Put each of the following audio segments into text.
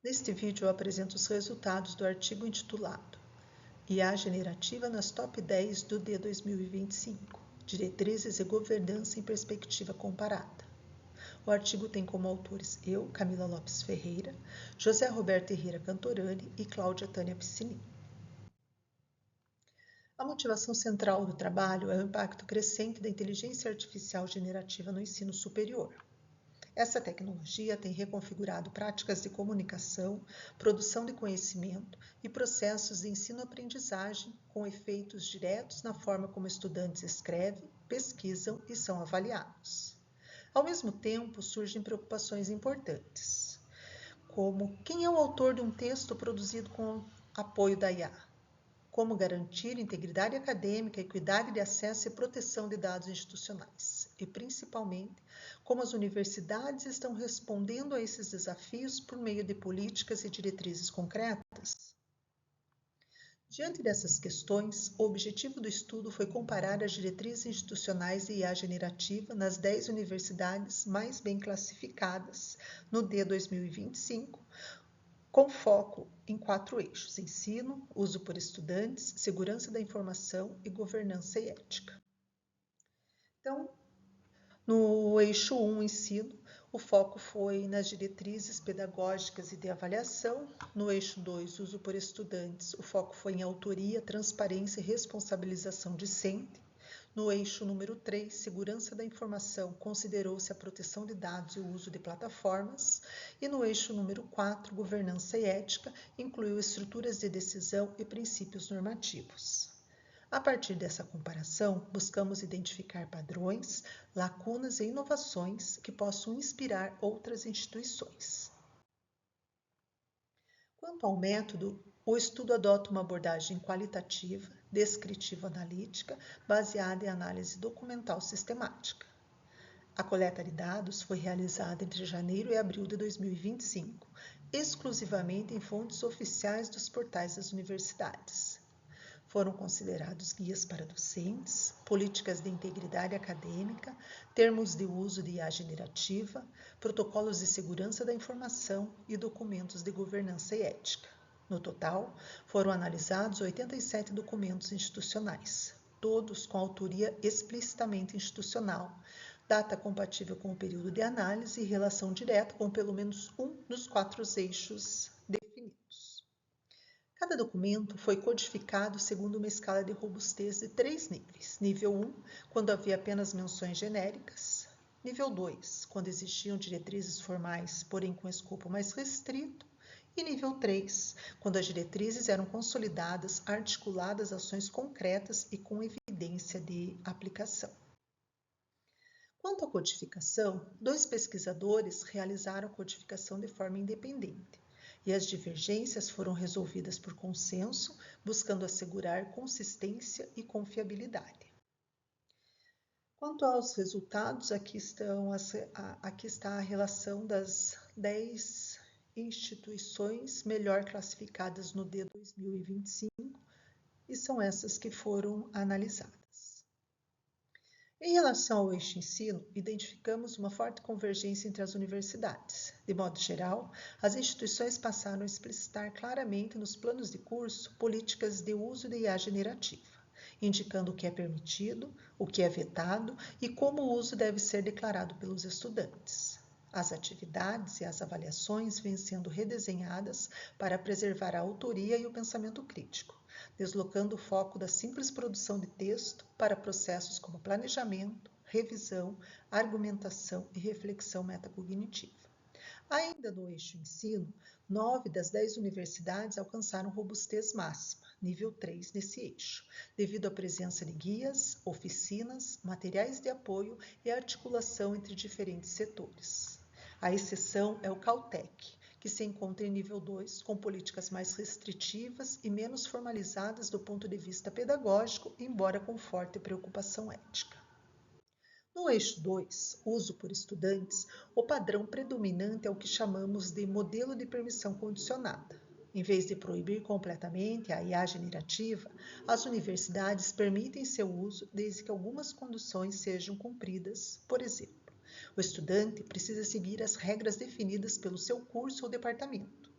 Neste vídeo eu apresento os resultados do artigo intitulado IA Generativa nas Top 10 do D 2025, Diretrizes e Governança em Perspectiva Comparada. O artigo tem como autores eu, Camila Lopes Ferreira, José Roberto Herrera Cantorani e Cláudia Tânia Piscinin. A motivação central do trabalho é o impacto crescente da inteligência artificial generativa no ensino superior. Essa tecnologia tem reconfigurado práticas de comunicação, produção de conhecimento e processos de ensino-aprendizagem com efeitos diretos na forma como estudantes escrevem, pesquisam e são avaliados. Ao mesmo tempo, surgem preocupações importantes, como quem é o autor de um texto produzido com apoio da IA? Como garantir integridade acadêmica, equidade de acesso e proteção de dados institucionais. E, principalmente, como as universidades estão respondendo a esses desafios por meio de políticas e diretrizes concretas. Diante dessas questões, o objetivo do estudo foi comparar as diretrizes institucionais de IA generativa nas 10 universidades mais bem classificadas no D 2025, com foco em 4 eixos: ensino, uso por estudantes, segurança da informação e governança e ética. Então, no eixo 1, ensino, o foco foi nas diretrizes pedagógicas e de avaliação. No eixo 2, uso por estudantes, o foco foi em autoria, transparência e responsabilização discente. No eixo número 3, segurança da informação, considerou-se a proteção de dados e o uso de plataformas. E no eixo número 4, governança e ética, incluiu estruturas de decisão e princípios normativos. A partir dessa comparação, buscamos identificar padrões, lacunas e inovações que possam inspirar outras instituições. Quanto ao método, o estudo adota uma abordagem qualitativa, descritivo-analítica, baseada em análise documental sistemática. A coleta de dados foi realizada entre janeiro e abril de 2025, exclusivamente em fontes oficiais dos portais das universidades. Foram considerados guias para docentes, políticas de integridade acadêmica, termos de uso de IA generativa, protocolos de segurança da informação e documentos de governança e ética. No total, foram analisados 87 documentos institucionais, todos com autoria explicitamente institucional, data compatível com o período de análise e relação direta com pelo menos um dos 4 eixos definidos. Cada documento foi codificado segundo uma escala de robustez de 3 níveis. Nível 1, quando havia apenas menções genéricas. Nível 2, quando existiam diretrizes formais, porém com escopo mais restrito. E nível 3, quando as diretrizes eram consolidadas, articuladas, ações concretas e com evidência de aplicação. Quanto à codificação, 2 pesquisadores realizaram a codificação de forma independente, e as divergências foram resolvidas por consenso, buscando assegurar consistência e confiabilidade. Quanto aos resultados, aqui está a relação das 10 instituições melhor classificadas no D 2025, e são essas que foram analisadas. Em relação ao eixo ensino, identificamos uma forte convergência entre as universidades. De modo geral, as instituições passaram a explicitar claramente nos planos de curso políticas de uso de IA generativa, indicando o que é permitido, o que é vetado e como o uso deve ser declarado pelos estudantes. As atividades e as avaliações vêm sendo redesenhadas para preservar a autoria e o pensamento crítico, deslocando o foco da simples produção de texto para processos como planejamento, revisão, argumentação e reflexão metacognitiva. Ainda no eixo ensino, 9 das 10 universidades alcançaram robustez máxima, nível 3 nesse eixo, devido à presença de guias, oficinas, materiais de apoio e articulação entre diferentes setores. A exceção é o Caltech, que se encontra em nível 2, com políticas mais restritivas e menos formalizadas do ponto de vista pedagógico, embora com forte preocupação ética. No eixo 2, uso por estudantes, o padrão predominante é o que chamamos de modelo de permissão condicionada. Em vez de proibir completamente a IA generativa, as universidades permitem seu uso desde que algumas condições sejam cumpridas. Por exemplo, o estudante precisa seguir as regras definidas pelo seu curso ou departamento.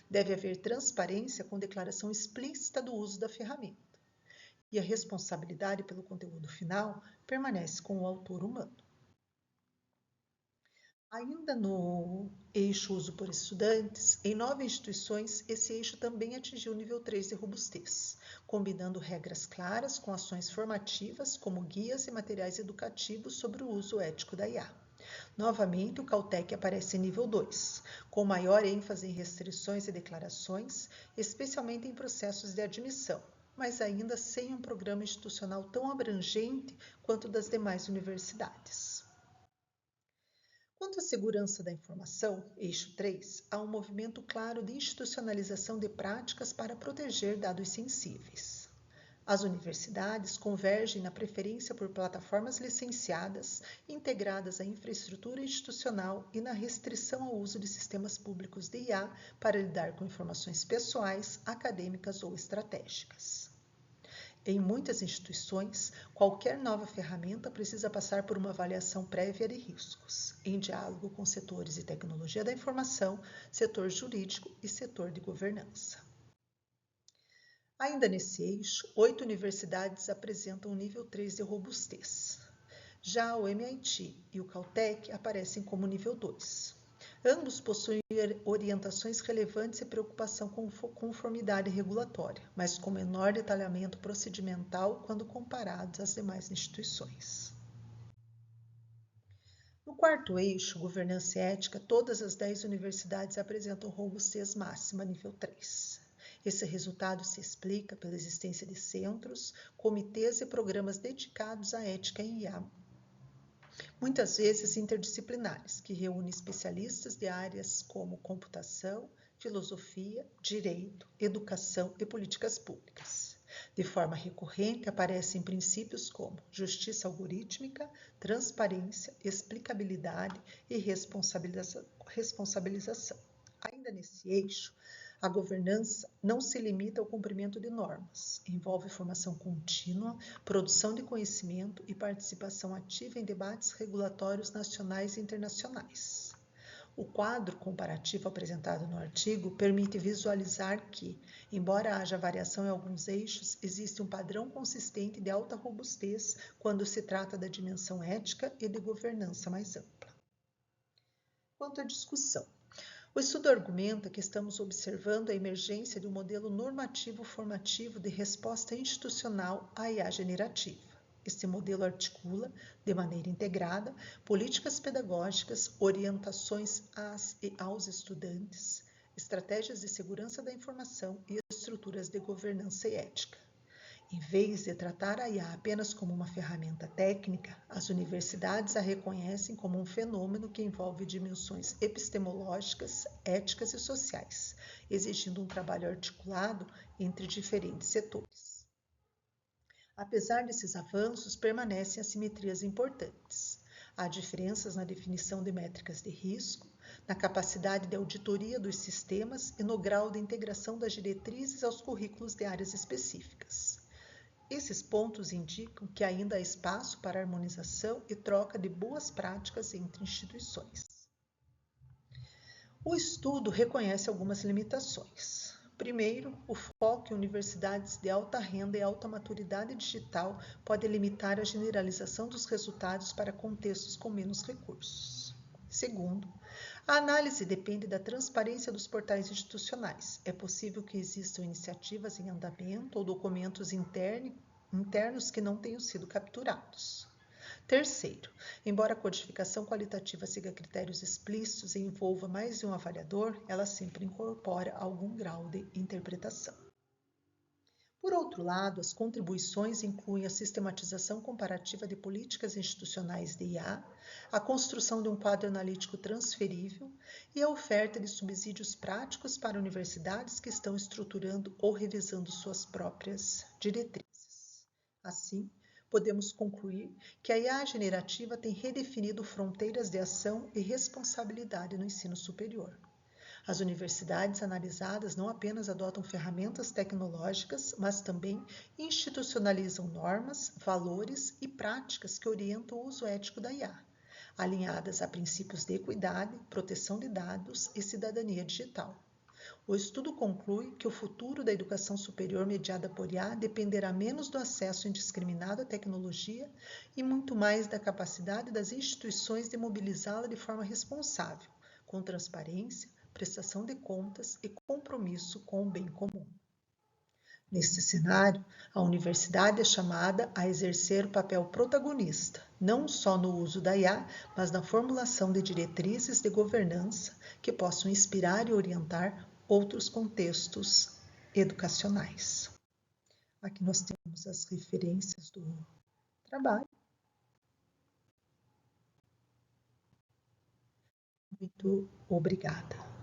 Deve haver transparência com declaração explícita do uso da ferramenta. E a responsabilidade pelo conteúdo final permanece com o autor humano. Ainda no eixo uso por estudantes, em 9 instituições, esse eixo também atingiu o nível 3 de robustez, combinando regras claras com ações formativas, como guias e materiais educativos sobre o uso ético da IA. Novamente, o Caltech aparece em nível 2, com maior ênfase em restrições e declarações, especialmente em processos de admissão, mas ainda sem um programa institucional tão abrangente quanto das demais universidades. Quanto à segurança da informação, eixo 3, há um movimento claro de institucionalização de práticas para proteger dados sensíveis. As universidades convergem na preferência por plataformas licenciadas, integradas à infraestrutura institucional e na restrição ao uso de sistemas públicos de IA para lidar com informações pessoais, acadêmicas ou estratégicas. Em muitas instituições, qualquer nova ferramenta precisa passar por uma avaliação prévia de riscos, em diálogo com setores de tecnologia da informação, setor jurídico e setor de governança. Ainda nesse eixo, 8 universidades apresentam o nível 3 de robustez. Já o MIT e o Caltech aparecem como nível 2. Ambos possuem orientações relevantes e preocupação com conformidade regulatória, mas com menor detalhamento procedimental quando comparados às demais instituições. No quarto eixo, governança e ética, todas as 10 universidades apresentam robustez máxima nível 3. Esse resultado se explica pela existência de centros, comitês e programas dedicados à ética em IA, muitas vezes interdisciplinares, que reúnem especialistas de áreas como computação, filosofia, direito, educação e políticas públicas. De forma recorrente, aparecem princípios como justiça algorítmica, transparência, explicabilidade e responsabilização. Ainda nesse eixo, a governança não se limita ao cumprimento de normas, envolve formação contínua, produção de conhecimento e participação ativa em debates regulatórios nacionais e internacionais. O quadro comparativo apresentado no artigo permite visualizar que, embora haja variação em alguns eixos, existe um padrão consistente de alta robustez quando se trata da dimensão ética e de governança mais ampla. Quanto à discussão, o estudo argumenta que estamos observando a emergência de um modelo normativo formativo de resposta institucional à IA generativa. Este modelo articula, de maneira integrada, políticas pedagógicas, orientações aos estudantes, estratégias de segurança da informação e estruturas de governança e ética. Em vez de tratar a IA apenas como uma ferramenta técnica, as universidades a reconhecem como um fenômeno que envolve dimensões epistemológicas, éticas e sociais, exigindo um trabalho articulado entre diferentes setores. Apesar desses avanços, permanecem assimetrias importantes. Há diferenças na definição de métricas de risco, na capacidade de auditoria dos sistemas e no grau de integração das diretrizes aos currículos de áreas específicas. Esses pontos indicam que ainda há espaço para harmonização e troca de boas práticas entre instituições. O estudo reconhece algumas limitações. Primeiro, o foco em universidades de alta renda e alta maturidade digital pode limitar a generalização dos resultados para contextos com menos recursos. Segundo, a análise depende da transparência dos portais institucionais. É possível que existam iniciativas em andamento ou documentos internos que não tenham sido capturados. Terceiro, embora a codificação qualitativa siga critérios explícitos e envolva mais de um avaliador, ela sempre incorpora algum grau de interpretação. Por outro lado, as contribuições incluem a sistematização comparativa de políticas institucionais de IA, a construção de um quadro analítico transferível e a oferta de subsídios práticos para universidades que estão estruturando ou revisando suas próprias diretrizes. Assim, podemos concluir que a IA generativa tem redefinido fronteiras de ação e responsabilidade no ensino superior. As universidades analisadas não apenas adotam ferramentas tecnológicas, mas também institucionalizam normas, valores e práticas que orientam o uso ético da IA, alinhadas a princípios de equidade, proteção de dados e cidadania digital. O estudo conclui que o futuro da educação superior mediada por IA dependerá menos do acesso indiscriminado à tecnologia e muito mais da capacidade das instituições de mobilizá-la de forma responsável, com transparência, prestação de contas e compromisso com o bem comum. Neste cenário, a universidade é chamada a exercer o papel protagonista, não só no uso da IA, mas na formulação de diretrizes de governança que possam inspirar e orientar outros contextos educacionais. Aqui nós temos as referências do trabalho. Muito obrigada.